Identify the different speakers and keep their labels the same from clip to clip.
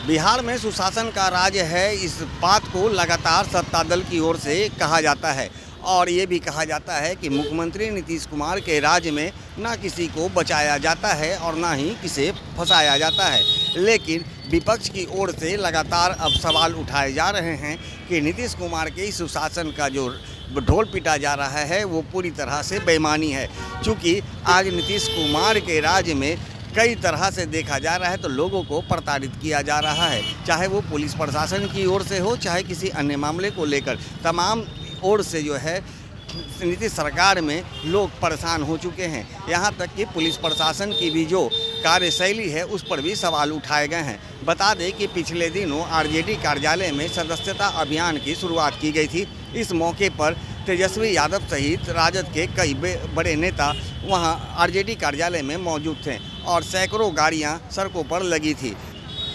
Speaker 1: बिहार में सुशासन का राज है, इस बात को लगातार सत्ता दल की ओर से कहा जाता है और ये भी कहा जाता है कि मुख्यमंत्री नीतीश कुमार के राज में ना किसी को बचाया जाता है और ना ही किसे फंसाया जाता है। लेकिन विपक्ष की ओर से लगातार अब सवाल उठाए जा रहे हैं कि नीतीश कुमार के इस सुशासन का जो ढोल पीटा जा रहा है वो पूरी तरह से बेईमानी है। चूँकि आज नीतीश कुमार के राज में कई तरह से देखा जा रहा है तो लोगों को प्रताड़ित किया जा रहा है, चाहे वो पुलिस प्रशासन की ओर से हो, चाहे किसी अन्य मामले को लेकर। तमाम ओर से जो है नीतीश सरकार में लोग परेशान हो चुके हैं। यहाँ तक कि पुलिस प्रशासन की भी जो कार्यशैली है उस पर भी सवाल उठाए गए हैं। बता दें कि पिछले दिनों आरजेडी कार्यालय में सदस्यता अभियान की शुरुआत की गई थी। इस मौके पर तेजस्वी यादव सहित राजद के कई बड़े नेता वहां आरजेडी कार्यालय में मौजूद थे और सैकड़ों गाड़ियां सड़कों पर लगी थी।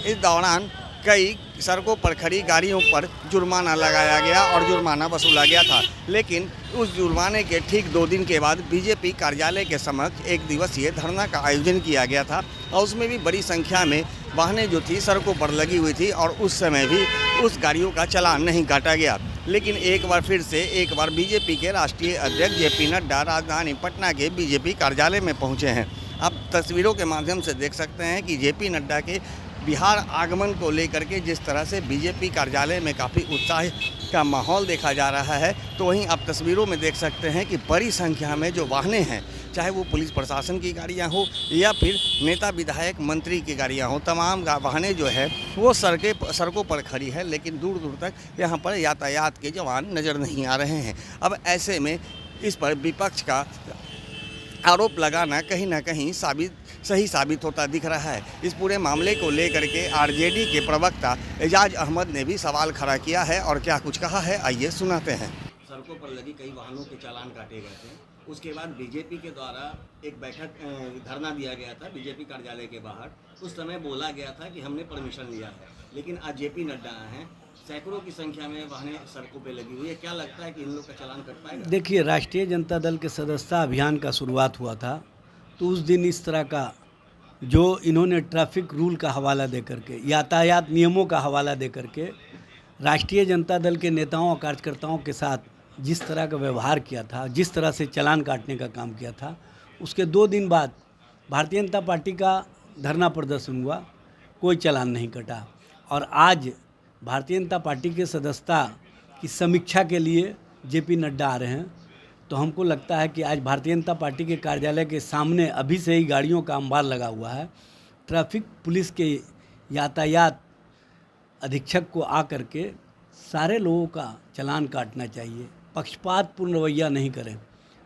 Speaker 1: इस दौरान कई सड़कों पर खड़ी गाड़ियों पर जुर्माना लगाया गया और जुर्माना वसूला गया था। लेकिन उस जुर्माने के ठीक 2 दिन के बाद बीजेपी कार्यालय के समक्ष एक दिवसीय धरना का आयोजन किया गया था और उसमें भी बड़ी संख्या में वाहनें जो थी सड़कों पर लगी हुई थी और उस समय भी उस गाड़ियों का चालान नहीं काटा गया। लेकिन एक बार बीजेपी के राष्ट्रीय अध्यक्ष जेपी नड्डा राजधानी पटना के बीजेपी कार्यालय में पहुंचे हैं। आप तस्वीरों के माध्यम से देख सकते हैं कि जेपी नड्डा के बिहार आगमन को लेकर के जिस तरह से बीजेपी कार्यालय में काफ़ी उत्साह का माहौल देखा जा रहा है, तो वहीं आप तस्वीरों में देख सकते हैं कि बड़ी संख्या में जो वाहनें हैं, चाहे वो पुलिस प्रशासन की गाड़ियां हो या फिर नेता विधायक मंत्री की गाड़ियां हो, तमाम वाहनें जो है वो सड़कों पर खड़ी है। लेकिन दूर दूर तक यहाँ पर यातायात के जवान नज़र नहीं आ रहे हैं। अब ऐसे में इस पर विपक्ष का आरोप लगाना कहीं ना कहीं सही साबित होता दिख रहा है। इस पूरे मामले को लेकर के आरजेडी के प्रवक्ता एजाज अहमद ने भी सवाल खड़ा किया है और क्या कुछ कहा है, आइए सुनाते हैं। सड़कों पर लगी कई वाहनों के चालान काटे गए थे। उसके बाद बीजेपी के द्वारा एक बैठक धरना दिया गया था बीजेपी कार्यालय के बाहर। उस समय बोला गया था कि हमने परमिशन लिया है, लेकिन आज जेपी नड्डा हैं, सैकड़ों की संख्या में वाहनें सड़कों पे लगी हुई है। क्या लगता है कि इन लोग का चालान कट पाएगा?
Speaker 2: देखिए, राष्ट्रीय जनता दल के सदस्यता अभियान का शुरुआत हुआ था तो उस दिन इस तरह का जो इन्होंने ट्रैफिक रूल का हवाला दे करके, यातायात नियमों का हवाला दे करके राष्ट्रीय जनता दल के नेताओं और कार्यकर्ताओं के साथ जिस तरह का व्यवहार किया था, जिस तरह से चालान काटने का काम किया था, उसके 2 दिन बाद भारतीय जनता पार्टी का धरना प्रदर्शन हुआ, कोई चालान नहीं कटा। और आज भारतीय जनता पार्टी के सदस्यता की समीक्षा के लिए जेपी नड्डा आ रहे हैं, तो हमको लगता है कि आज भारतीय जनता पार्टी के कार्यालय के सामने अभी से ही गाड़ियों का अंबार लगा हुआ है। ट्रैफिक पुलिस के यातायात अधीक्षक को आ करके सारे लोगों का चालान काटना चाहिए, पक्षपातपूर्ण रवैया नहीं करें।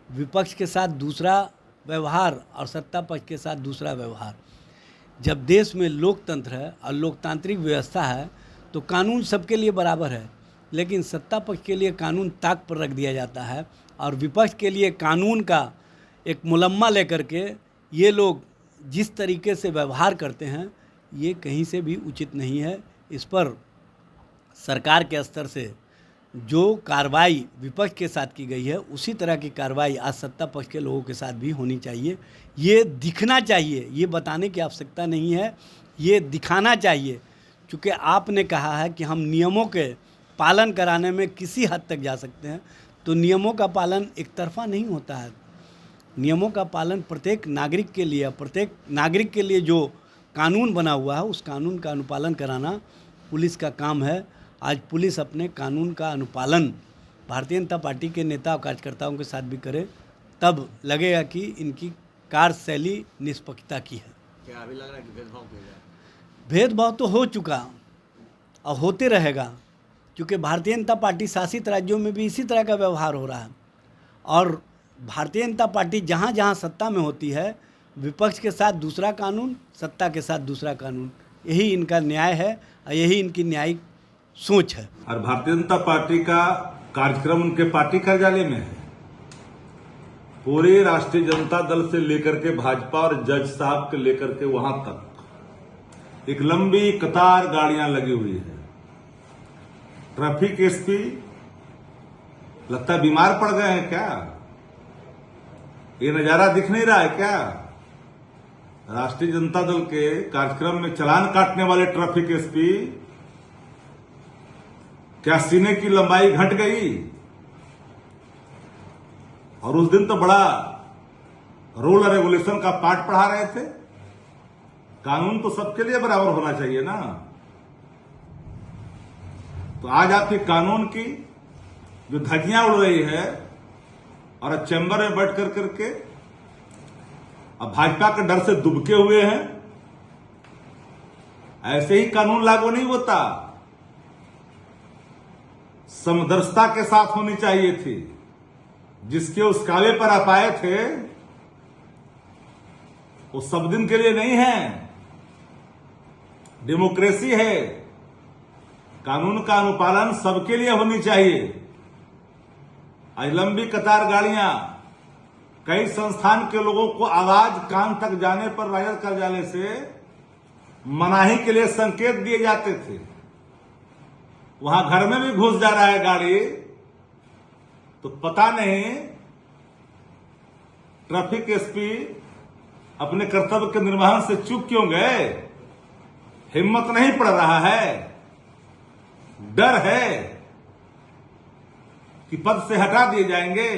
Speaker 2: विपक्ष के साथ दूसरा व्यवहार और सत्ता पक्ष के साथ दूसरा व्यवहार। जब देश में लोकतंत्र है और लोकतांत्रिक व्यवस्था है तो कानून सबके लिए बराबर है, लेकिन सत्ता पक्ष के लिए कानून ताक पर रख दिया जाता है और विपक्ष के लिए कानून का एक मुलम्मा लेकर के ये लोग जिस तरीके से व्यवहार करते हैं, ये कहीं से भी उचित नहीं है। इस पर सरकार के स्तर से जो कार्रवाई विपक्ष के साथ की गई है उसी तरह की कार्रवाई आज सत्ता पक्ष के लोगों के साथ भी होनी चाहिए। ये दिखना चाहिए, ये बताने की आवश्यकता नहीं है, ये दिखाना चाहिए। क्योंकि आपने कहा है कि हम नियमों के पालन कराने में किसी हद तक जा सकते हैं, तो नियमों का पालन एक तरफा नहीं होता है। नियमों का पालन प्रत्येक नागरिक के लिए जो कानून बना हुआ है उस कानून का अनुपालन कराना पुलिस का काम है। आज पुलिस अपने कानून का अनुपालन भारतीय जनता पार्टी के नेता और कार्यकर्ताओं के साथ भी करे, तब लगेगा कि इनकी कार्यशैली निष्पक्षता की है।
Speaker 1: क्या अभी लग रहा है कि भेदभाव किया जाए?
Speaker 2: भेदभाव तो हो चुका और होते रहेगा, क्योंकि भारतीय जनता पार्टी शासित राज्यों में भी इसी तरह का व्यवहार हो रहा है। और भारतीय जनता पार्टी जहाँ जहाँ सत्ता में होती है, विपक्ष के साथ दूसरा कानून, सत्ता के साथ दूसरा कानून, यही इनका न्याय है और यही इनकी न्यायिक सोच है।
Speaker 3: और भारतीय जनता पार्टी का कार्यक्रम उनके पार्टी कार्यालय में है। पूरे राष्ट्रीय जनता दल से लेकर के भाजपा और जज साहब के लेकर के वहां तक एक लंबी कतार गाड़ियां लगी हुई है। ट्रैफिक एसपी लगता है बीमार पड़ गए हैं क्या? ये नजारा दिख नहीं रहा है क्या? राष्ट्रीय जनता दल के कार्यक्रम में चालान काटने वाले ट्रैफिक एसपी क्या सीने की लंबाई घट गई? और उस दिन तो बड़ा रूल और रेगुलेशन का पाठ पढ़ा रहे थे। कानून तो सबके लिए बराबर होना चाहिए ना। तो आज आपकी कानून की जो धज्जियां उड़ रही है और अब चैम्बर में बैठ कर करके अब भाजपा के डर से दुबके हुए हैं, ऐसे ही कानून लागू नहीं होता। समदर्शिता के साथ होनी चाहिए थी। जिसके उस काले पर आप आए थे वो सब दिन के लिए नहीं है। डेमोक्रेसी है, कानून का अनुपालन सबके लिए होनी चाहिए। आज लंबी कतार गाड़ियां, कई संस्थान के लोगों को आवाज कान तक जाने पर राजद कार्यालय से मनाही के लिए संकेत दिए जाते थे। वहां घर में भी घुस जा रहा है गाड़ी, तो पता नहीं ट्रैफिक एसपी अपने कर्तव्य के निर्वहन से चूक क्यों गए? हिम्मत नहीं पड़ रहा है, डर है कि पद से हटा दिए जाएंगे।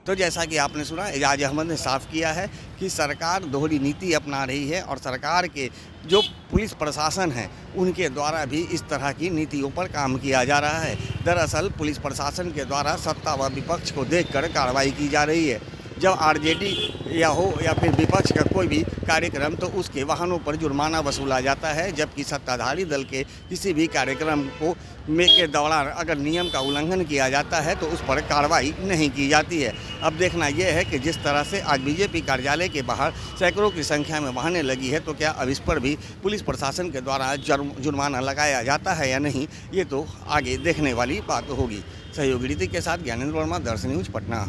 Speaker 1: तो जैसा कि आपने सुना, एजाज अहमद ने साफ किया है कि सरकार दोहरी नीति अपना रही है और सरकार के जो पुलिस प्रशासन है उनके द्वारा भी इस तरह की नीतियों पर काम किया जा रहा है। दरअसल पुलिस प्रशासन के द्वारा सत्ता व विपक्ष को देखकर कार्रवाई की जा रही है। जब आरजेडी या हो या फिर विपक्ष का कोई भी कार्यक्रम तो उसके वाहनों पर जुर्माना वसूला जाता है, जबकि सत्ताधारी दल के किसी भी कार्यक्रम को के दौरान अगर नियम का उल्लंघन किया जाता है तो उस पर कार्रवाई नहीं की जाती है। अब देखना यह है कि जिस तरह से आज बीजेपी कार्यालय के बाहर सैकड़ों की संख्या में वाहनें लगी है, तो क्या अब इस पर भी पुलिस प्रशासन के द्वारा जुर्माना लगाया जाता है या नहीं, ये तो आगे देखने वाली बात होगी। सहयोगी रीति के साथ ज्ञानेंद्र वर्मा, दर्शन न्यूज, पटना।